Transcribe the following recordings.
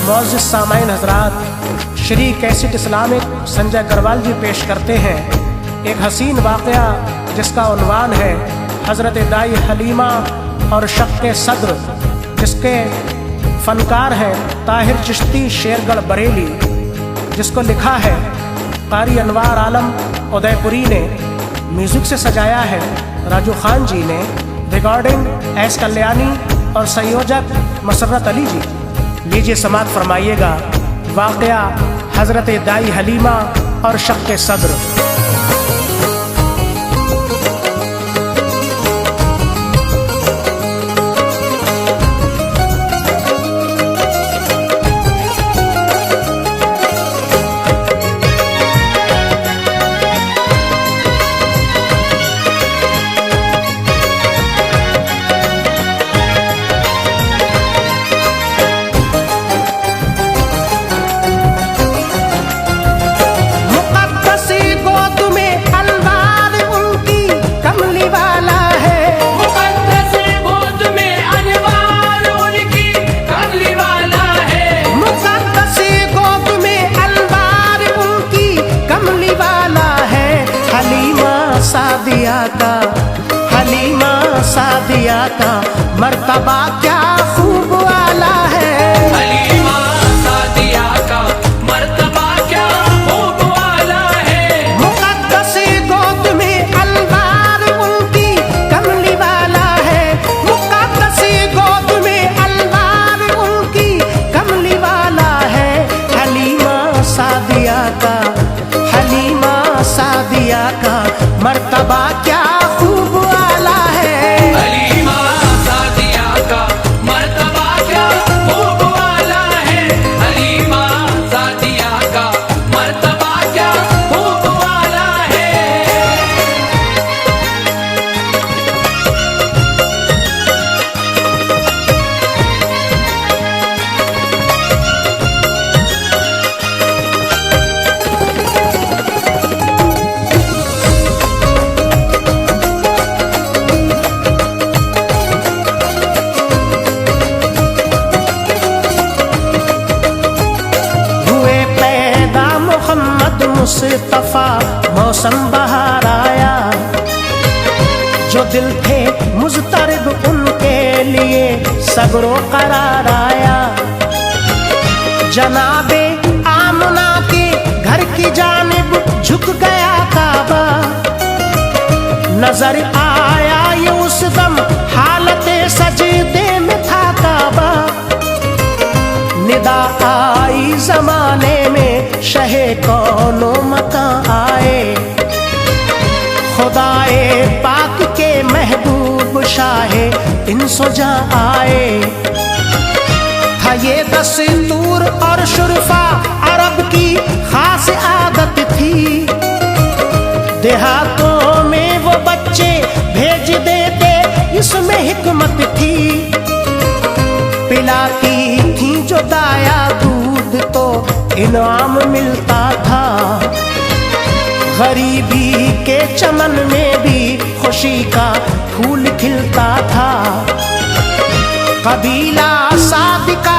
मुअज़्ज़िज़ सामाईन हज़रात, Shri cassette Islamic Sanjay Agarwal जी पेश करते हैं एक हसीन वाक़या जिसका उन्वान है हज़रत दाई हलीमा और शक्के सद्र, जिसके फ़नकार हैं ताहिर चिश्ती शेरगढ़ बरेली, जिसको लिखा है कारी अनवार आलम उदयपुरी ने, म्यूज़िक से सजाया है राजू खान जी ने, रिकॉर्डिंग एस कल्याणी और संयोजक मसरत अली जी। लीजिए समात फरमाइएगा वाक़या हज़रत दाई हलीमा और शक्के सद्र। हलीमा सादिया का मर्तबा क्या खूब वाला है। हलीमा सादिया का मर्तबा क्या खूब वाला है। मुक़द्दस गोद में अलवार उनकी कमली वाला है। मुक़द्दस गोद में अलवार उनकी कमली वाला है। हलीमा सादिया का मर्तबा क्या खूब वाला है। हलीमा सादिया का मर्तबा क्या खूब वाला है। हलीमा सादिया का मर्तबा क्या खूब वाला है। मुस्तफा मौसम बहार आया, जो दिल थे मुज़तरब उनके लिए सगरो करार आया। जनाबे आमना के घर की जानिब झुक गया काबा, नजर आया ये उस दम हालते सजदे में था काबा। निदा आई जमाने में शहे कौनो मकां आए, खुदाए पाक के महबूब शाहे इंसो जा आए। था ये दस्तूर और शुरफा अरब की खास आदत थी, देहातों में वो बच्चे भेज देते इसमें हिकमत थी। पिलाती थी जो दाया दूध तो इनाम मिलता था, गरीबी के चमन में भी खुशी का फूल खिलता था। कबीला साद का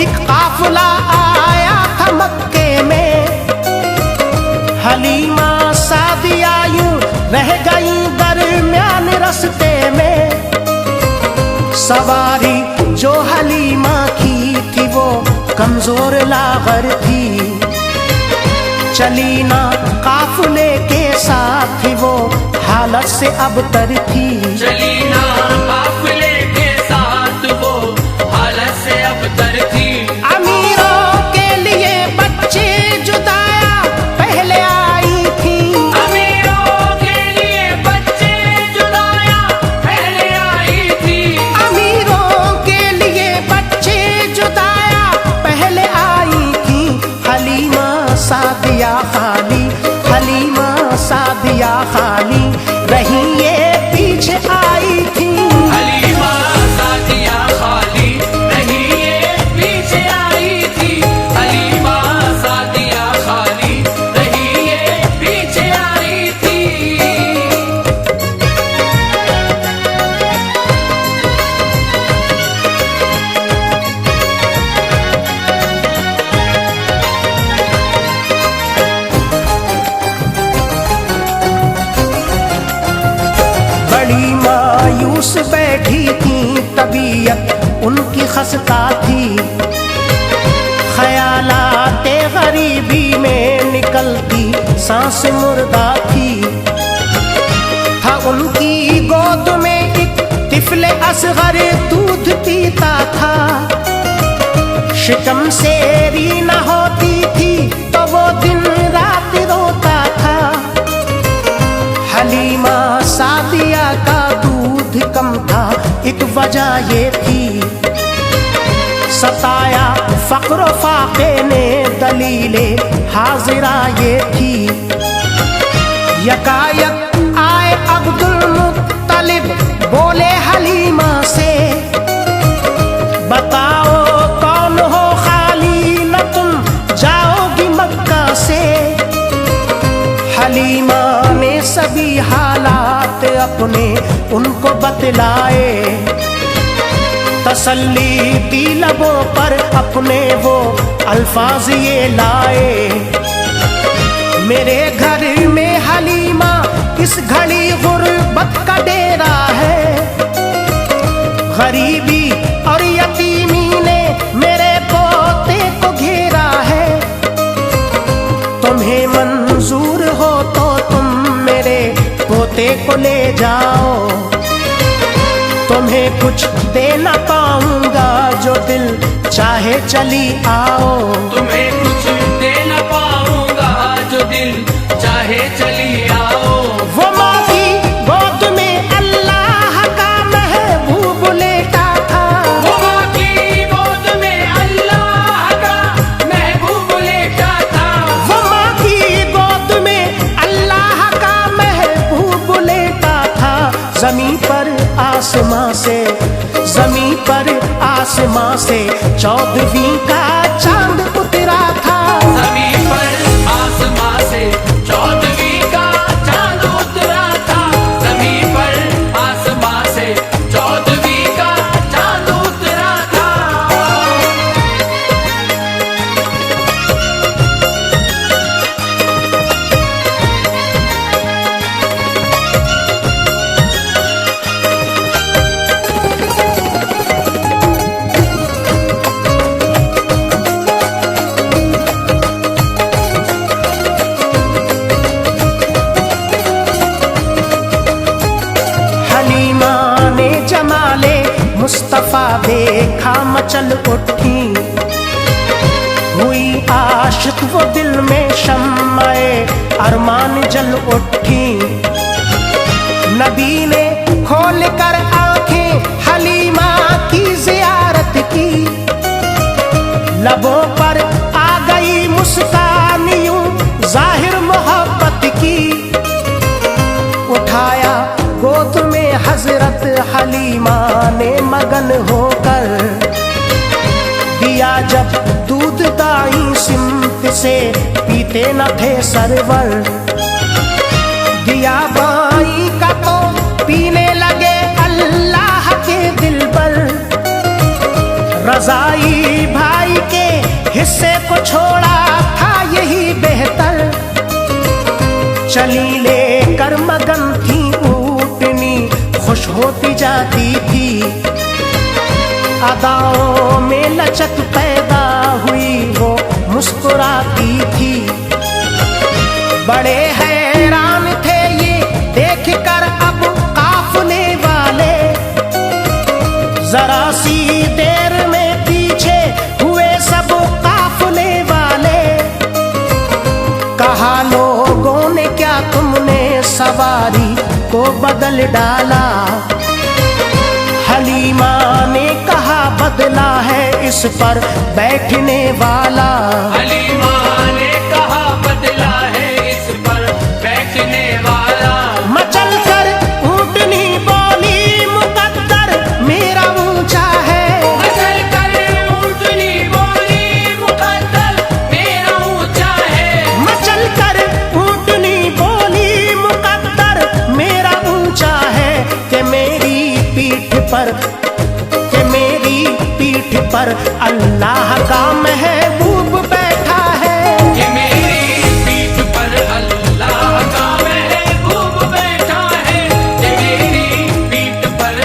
एक काफिला आया था मक्के में, हलीमा सादिया यूं रह गई दरम्यान रस्ते में। सवारी जो हलीमा की थी वो कमजोर लागर थी, चली ना काफिले के साथ थी वो हालत से अबतर थी। चली ना काफिले के साथ वो हालत से अबतर थी। अमीरों के लिए बच्चे जुदाया पहले आई थी। अमीरों के लिए बच्चे जुदाया पहले आई थी। अमीरों के लिए बच्चे जुदाया पहले आई थी। हलीमा सादिया खाली, हलीमा सादिया खाली रही ये पीछे आई थी। मुझसे बैठी थी, तबीयत उनकी खस्ता थी। ख्यालाते गरीबी में निकलती सांस मुर्दा थी। था उनकी गोद में एक तिफले असगर दूध पीता था। शिकम से री न होती थी तो वो दिन रात रोता था। हलीमा सादिया का दूध कम था, एक वजह ये थी। सताया फक्र फाके ने दलीले हाजिरा ये थी। यकायक आए अब्दुल मुत्तलिब, बोले हलीमा से, बताओ कौन हो खाली, न तुम जाओगी मक्का से। हलीमा ने सभी हालात अपने उनको बतलाए। तसल्ली दी लबों पर अपने वो अल्फाज ये लाए। मेरे घर में हलीमा इस घड़ी गुर्बत का डेरा है। गरीबी और यतीमी ने मेरे पोते को घेरा है। तुम्हें मंजूर हो तो तुम मेरे पोते को ले जाओ। तुम्हें कुछ दे न पाऊंगा, जो दिल चाहे चली आओ। तुम्हें कुछ दे न पाऊंगा, जो दिल चाहे चली आओ। वो माँ की गोद में अल्लाह का महबूब लेटा था। वो माँ की गोद में अल्लाह का महबूब लेटा था। वो माँ की गोद में अल्लाह का महबूब लेटा था। जमीन पर आसमां से, जमीन पर आसमां से 14वीं का चांद उतरा था। जमीन पर आसमां से 14वीं का चांद उतरा था। जमीन पर आसमां से 14वीं का चांद उतरा था। मुस्तफा देखा मचल उठी। हुई आशिक वो दिल में शम्माए अरमान जल उठी। नबी ने खोल कर आंखें हलीमा की जियारत की। लबों पर आ गई मुस्कान यूं जाहिर मोहब्बत की। उठाया गोद में हजरत हलीमा ने मगन होकर। दिया जब दूध दाई सिमत से पीते न थे सरवर। दिया बाई का तो पीने लगे अल्लाह के दिल पर। रजाई भाई के हिस्से को छोड़ा था यही बेहतर। चली लेकर मगन थी ऊँटनी, खुश होती जाती थी। अदाओं में लचक पैदा हुई, वो मुस्कुराती थी। बड़े हैरान थे ये देख कर अब काफले वाले। जरा सी देर में पीछे हुए सब काफले वाले। कहा लोगों ने क्या तुमने सवारी को बदल डाला। हलीमा ने कहा बदला है इस पर बैठने वाला। हलीमा ने कहा बदला है इस पर बैठने वाला। मचल कर ऊँटनी बोली मुकद्दर मेरा ऊंचा है। मचल कर ऊँटनी बोली मुकद्दर मेरा ऊंचा है। मचल कर ऊँटनी बोली मुकद्दर मेरा ऊंचा है। कि मेरी पीठ पर अल्लाह का महबूब बैठा है। कि मेरी पीठ पर अल्लाह का महबूब बैठा है। कि मेरी पीठ पर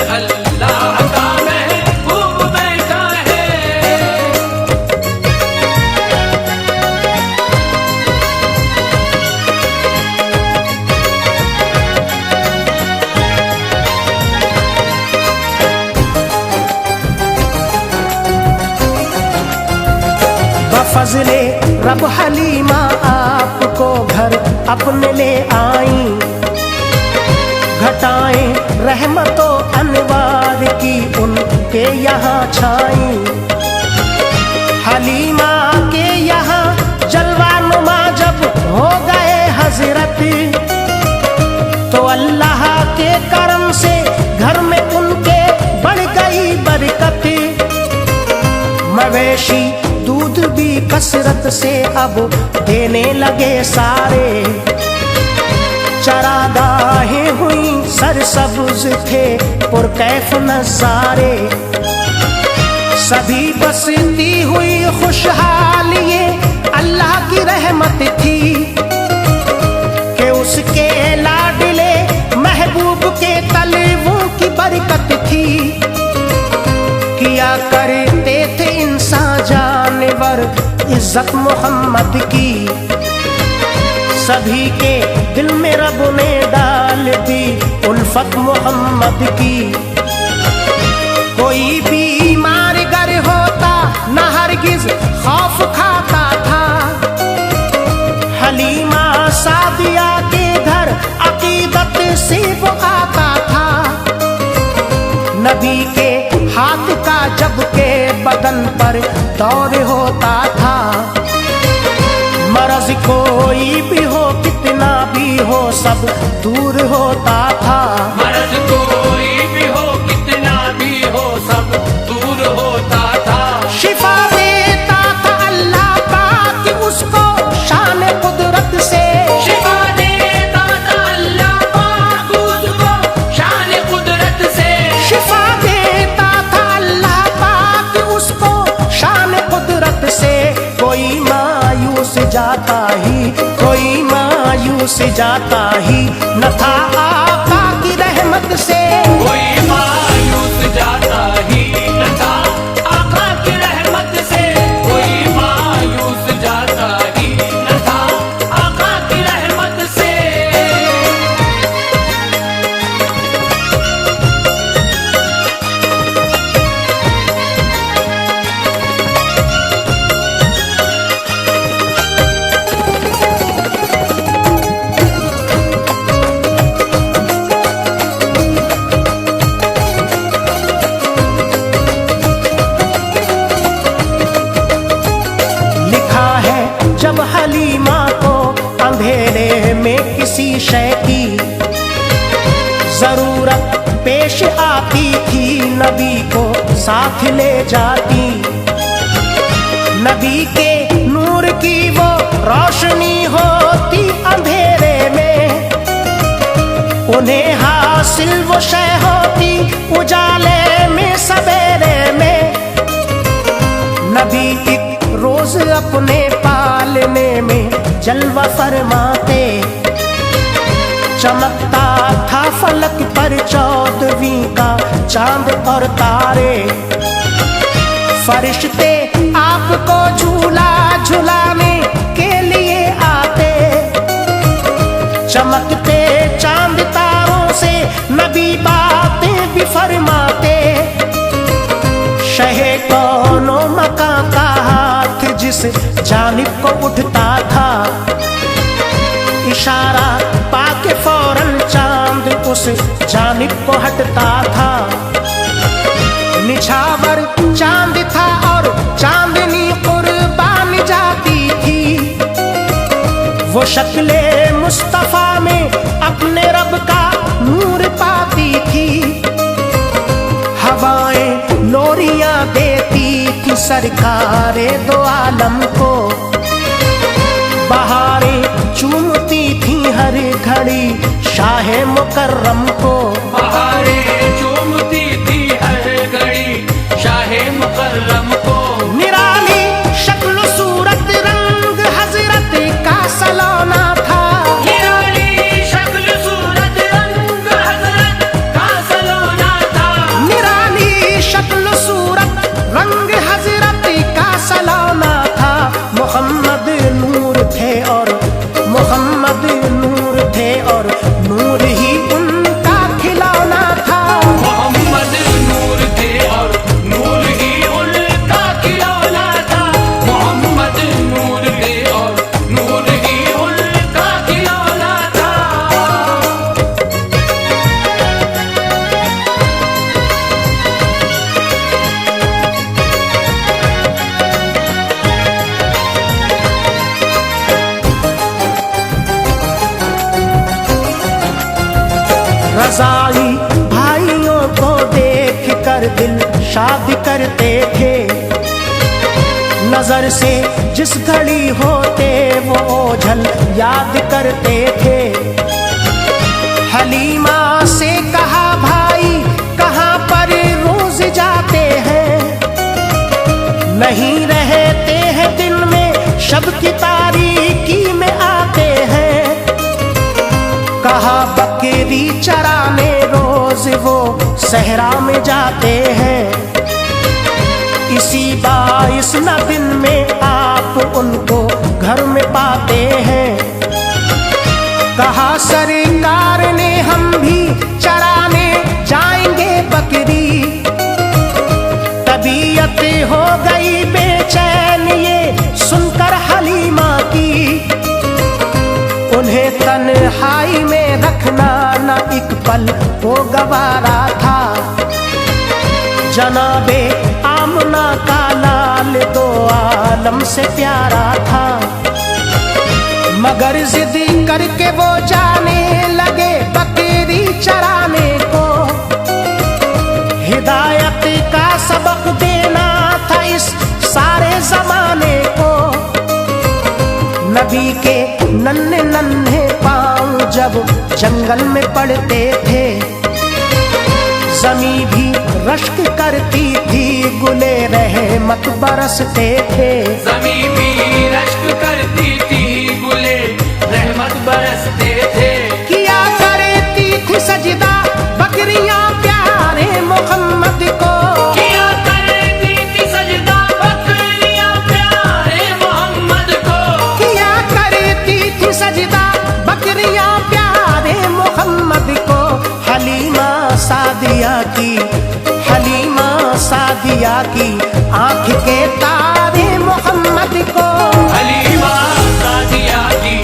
फजले रब हलीमा आपको घर अपने ले आई, घटाएं रहमतो अनवार की उनके यहाँ छाई। हलीमा के यहाँ जलवा नुमा जब हो गए हजरत, तो अल्लाह के करम से घर में उनके बढ़ गई बरकत। मवेशी दूध भी कसरत से अब देने लगे सारे, चरागाहें हुई सरसब्ज थे पुरकैफ नज़ारे। सभी बसती हुई खुशहाल ये अल्लाह की रहमत थी, कि उसके लाडले महबूब के तलवों की बरकत थी। किया करते थे इंसान जानवर इज्जत मोहम्मद की, सभी के दिल में रब ने डाल दी उल्फत मोहम्मद की। कोई बीमार गर होता न हरगिज खौफ खाता था, हलीमा सादिया के घर अकीदत से वो आता था। नबी के हाथ का जब के बदन पर दौर होता था, मरज कोई भी हो कितना भी हो सब दूर होता था। मर्द कोई भी हो कितना भी हो सब दूर होता था। शिफा देता था अल्लाह पाक उसको शान कुदरत से, शिफा देता था अल्लाह पाक उसको शान कुदरत से। शिफा देता था अल्लाह पाक उसको शान कुदरत से। कोई मायूस जाता ही, कोई मायूस जाता ही न था आका की रहमत से। कोई मायूस जाता ही न था आका की रहमत से, कोई मायूस जाता ही न था आका की रहमत से। लिखा है जब हलीमा को अंधेरे में किसी शय की जरूरत पेश आती थी, नबी को साथ ले जाती। नबी के नूर की वो रोशनी होती अंधेरे में, उन्हें हासिल वो शय होती उजाले में सवेरे में। नबी एक रोज अपने पालने में जलवा फरमाते, चमकता था फलक पर 14वीं का चांद और तारे। फरिश्ते आपको झूला झुलाने के लिए आते, चमकते चांद तारों से नबी बातें भी फरमाते। शहे कौनो मका का हाथ जिस जानिब को उठता था, इशारा पाके फौरन चांद उस जानिब को हटता था। निछावर चांद था और चांदनी कुर्बान जाती थी, वो शक्ले मुस्तफा में अपने रब का नूर पाती थी। हवाएं लोरियां देती थी सरकारे दो आलम को, बहारें चूमती थी हर घड़ी शाहे मुकर्रम को। बहारें चूमती थी हर घड़ी शाहे मुकर्रम को। निराली शक्ल सूरत रंग हजरत का सलोना था, निराली शक्ल सूरत रंग हजरत का सलोना था। निराली शक्ल सूरत रंग हजरत का सलोना था। मोहम्मद नूर थे और मोहम्मद नूर थे और नूर ही उनका खिलौना था। फजाई भाइयों को देख कर दिल शाद करते थे। नजर से जिस घड़ी होते वो ओझल याद करते थे। हलीमा से कहा भाई कहाँ पर रोज जाते हैं, नहीं रहते हैं दिन में शब की तारीकी में आते हैं। कहा बकरी चराने रोज वो सहरा में जाते हैं, इसी बाइस न दिन में आप उनको घर में पाते हैं। कहा सरकार ने हम भी चराने जाएंगे बकरी, तबीयत हो गई बेचैन ये सुनकर हलीमा की। उन्हें तन्हाई में रखना न एक पल को गवारा था। जनाबे आमना का लाल दो आलम से प्यारा था, मगर जिद करके वो जाने लगे बकरी चराने को। हिदायत का सबक देना था इस सारे जमाने को। नबी के नन्हे नन्हे पाँव जब जंगल में पड़ते थे, जमी भी रश्क करती थी, गुले रहमत बरसते थे। जमी भी रश्क करती थी, गुले रहमत बरसते थे। किया करती थी सजदा बकरियां प्यारे मोहम्मद को, किया करती थी सजदा बकरियां प्यारे मोहम्मद को, किया करती थी सजदा बकरियां प्यारे मोहम्मद को। हलीमा सादिया की, हलीमा सादिया की आंख के तारे मोहम्मद को। हलीमा सादिया की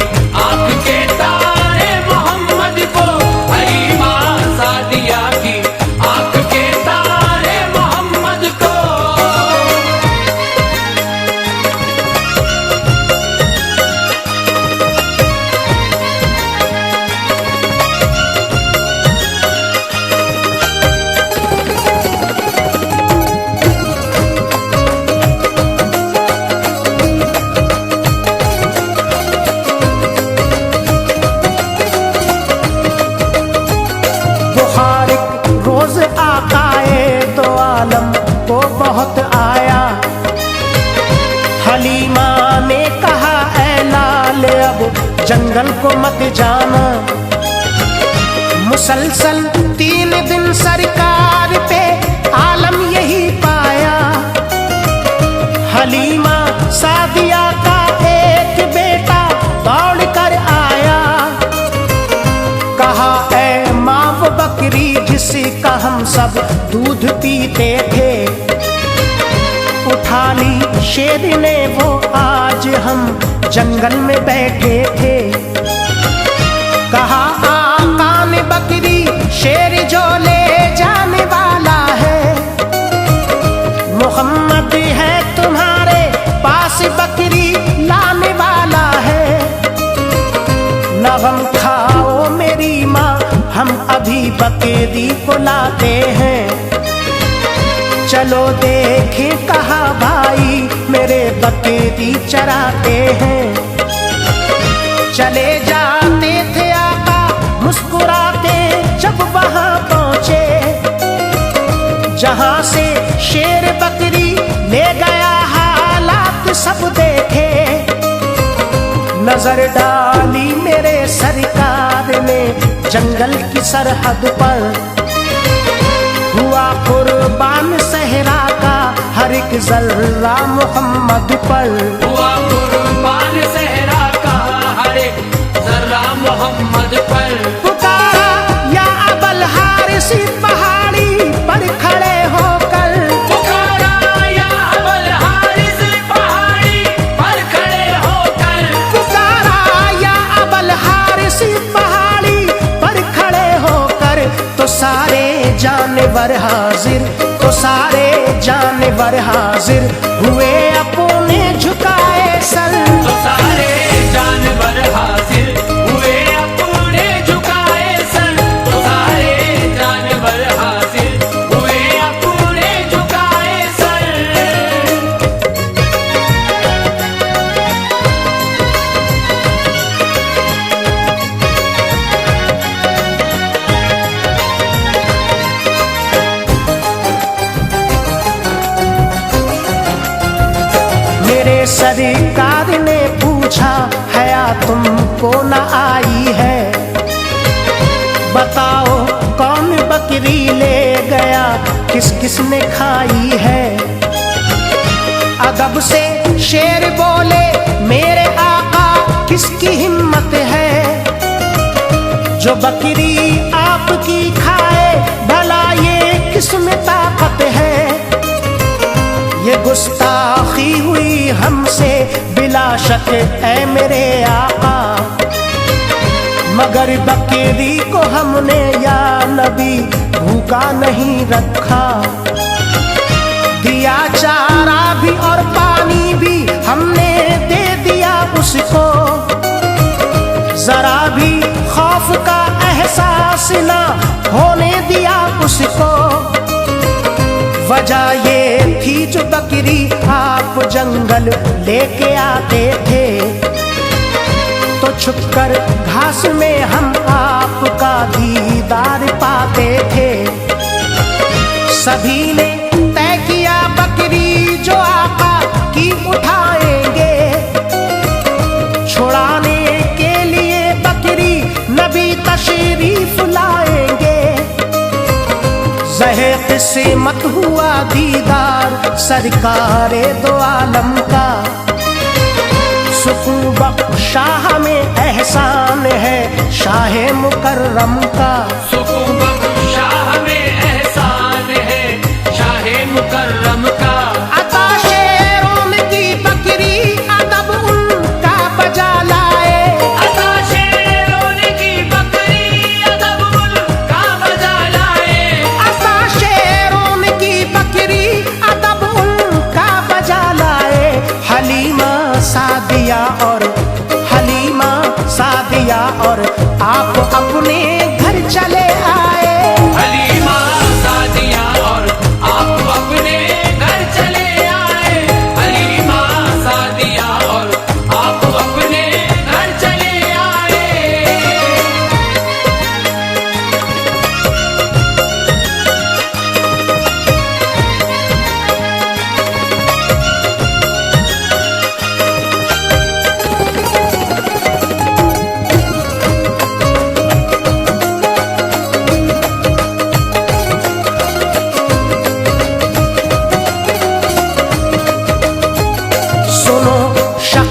आंख के तारे मोहम्मद को, हलीमा सादिया की आंख के तारे मोहम्मद को। रोज आकाए दो आलम को बहुत आया। हलीमा ने कहा ऐ लाल अब जंगल को मत जाना। मुसलसल 3 दिन सरकार पे आलम यही पाया। हलीमा सादिया का एक बेटा दौड़ कर आया, कहा ऐ माँ वो बकरी जिसका हम सब दूध पीते थे, उठा ली शेर ने वो आज हम जंगल में बैठे थे। कहा आका ने बकरी शेर जो ले जाने वाला है, मोहम्मद है तुम्हारे पास बकरी लाने वाला है। न गम खाओ मेरी माँ हम अभी बकरी को लाते हैं। चलो देखें कहा भाई मेरे बकरी चराते हैं। चले जाते थे आका मुस्कुराते जब वहां पहुंचे, जहां से शेर बकरी ले गया हालात सब देखे। नजर डाली मेरे सरकार ने जंगल की सरहद पर, हुआ कुर्बान सहरा का हर एक जर्रा मोहम्मद पर। हुआ कुर्बान सहरा का हर एक जर्रा मोहम्मद पर। पुकारा या अबल हारिस पहाड़ी पर खड़े होकर, पुकारा या अबल हारिस पहाड़ी पर खड़े होकर, पुकारा या अबल हारिस पहाड़ी पर खड़े होकर। तो सारे जानवर हाजिर, तो सारे जानवर हाजिर हुए अपने झुकाए सर। तो सारे जानवर हाजिर हुए अपने झुकाए सर, तो सारे मेरे सरकार ने पूछा हया तुमको न आई है, बताओ कौन बकरी ले गया, किस किस ने खाई है। अदब से शेर बोले मेरे आका किसकी हिम्मत है, जो बकरी आपकी खाए भला ये किसमें ताकत है। ये गुस्ताखी हुई हमसे बिला शक ऐ मेरे आका, मगर बकरी को हमने या नबी भूखा नहीं रखा। दिया चारा भी और पानी भी हमने दे दिया उसको, जरा भी खौफ का एहसास ना होने दिया उसको। वजह ये थी जो बकरी आप जंगल लेके आते थे, तो छुपकर घास में हम आपका दीदार पाते थे। सभी ने तय किया बकरी जो आका की उठाएंगे, छुड़ाने के लिए बकरी नबी तशरीफ लाएंगे। ज़हे किस्मत हुआ दीदार सरकारे दो आलम का, सुकून बख्शा हमें एहसान है शाह मुकर्रम का। सुकून बख्शा हमें एहसान है शाह मुकर्रम का। अता शेरों की बकरी अदब उनका बजा लाए, अता शेरों की बकरी अदब उनका बजा लाए। अता शेरों की बकरी अदब उनका बजा लाए। हलीमा सादिया और आप अपने घर चले आए। हलीमा सादिया और आप अपने घर चले आए। हलीमा सादिया और आप अपने घर चले आए।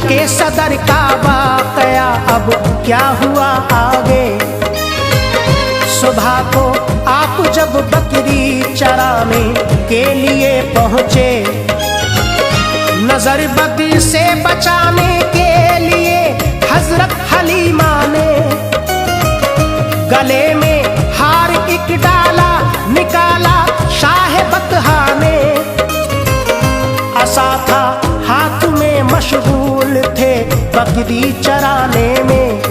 के सदर का वाकया अब क्या हुआ आगे। सुबह को आप जब बकरी चराने के लिए पहुंचे, नजर बदी से बचाने के लिए हजरत हलीमा ने गले में हार एक डाला निकाला शाह बतहा ने। असा था हाथ में मशगूल थे बकरी चराने में,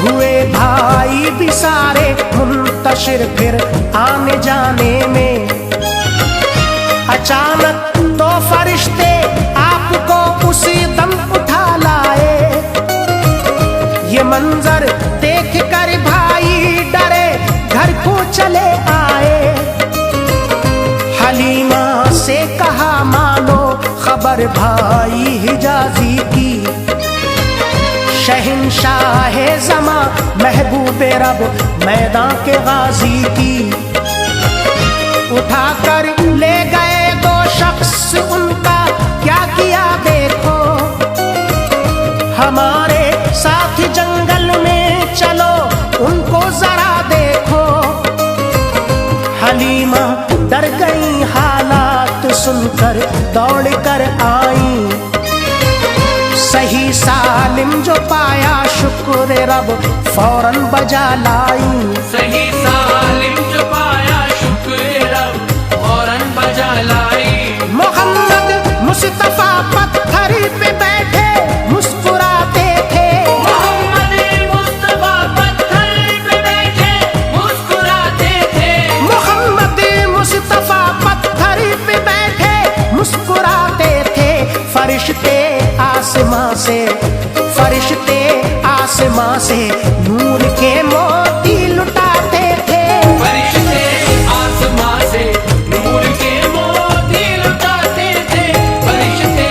हुए भाई भी सारे मुंतशिर फिर आने जाने में। अचानक दो फरिश्ते आपको उसी दम उठा लाए। ये मंजर देख कर भाई डरे घर को चले आए। हलीमा से कहा मानो खबर भाई हिजाजी की, शहंशाह ज़मा महबूब रब मैदान के गाजी की। उठाकर ले गए दो शख्स उनका क्या किया देखो, हमारे साथ जंगल में चलो उनको जरा देखो। हलीमा डर गई हालात सुनकर दौड़ कर आई। सही सालिम जो पाया शुक्र रब फौरन बजा लाई। सही सालिम जो पाया शुक्र रब फौरन बजा लाई। मोहम्मद मुस्तफा पत्थर पे बैठे मुस्कुराते थे। मोहम्मद मुस्तफा पत्थर पे बैठे मुस्कुराते थे। मोहम्मद मुस्तफा पत्थर पे बैठे मुस्कुराते थे। फरिश्ते आसमां से नूर के मोती लुटाते थे। फरिश्ते आसमां से नूर के मोती लुटाते थे। फरिश्ते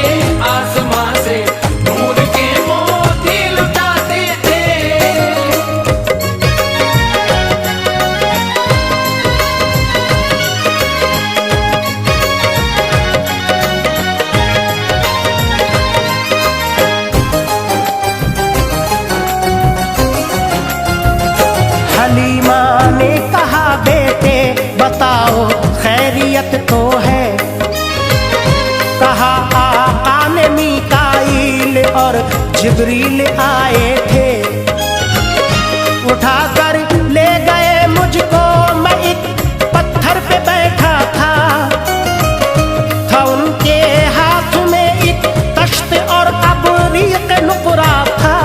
और जिब्रील आए थे। उठाकर ले गए मुझको, मैं एक पत्थर पे बैठा था उनके हाथ में एक तश्त और अबरीक नुकरा था।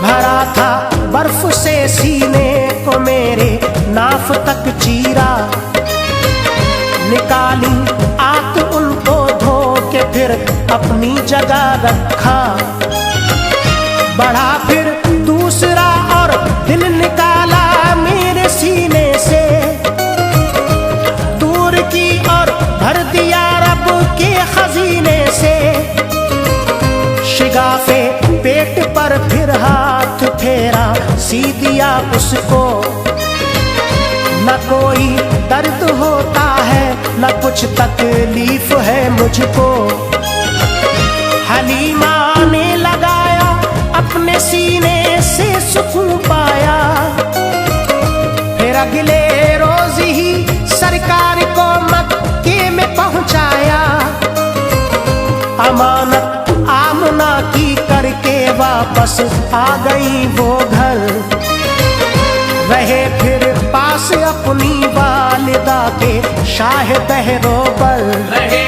भरा था बर्फ से सीने को मेरे, नाफ तक चीरा। निकाली आंख उनको धो के फिर अपनी जगह रखा। बढ़ा फिर दूसरा और दिल निकाला मेरे सीने से, दूर की और भर दिया रब के खजीने से। शिगाफे पेट पर फिर हाथ फेरा, सी दिया उसको। न कोई दर्द होता है, न कुछ तकलीफ है मुझको। हलीमा ने लगाया अपने सीने से सुकून पाया। फिर अगले रोज ही सरकार को मक्के में पहुंचाया। अमानत आमना की करके वापस आ गई वो घर। रहे फिर पास अपनी वालिदा के शाह दहरों पर। रहे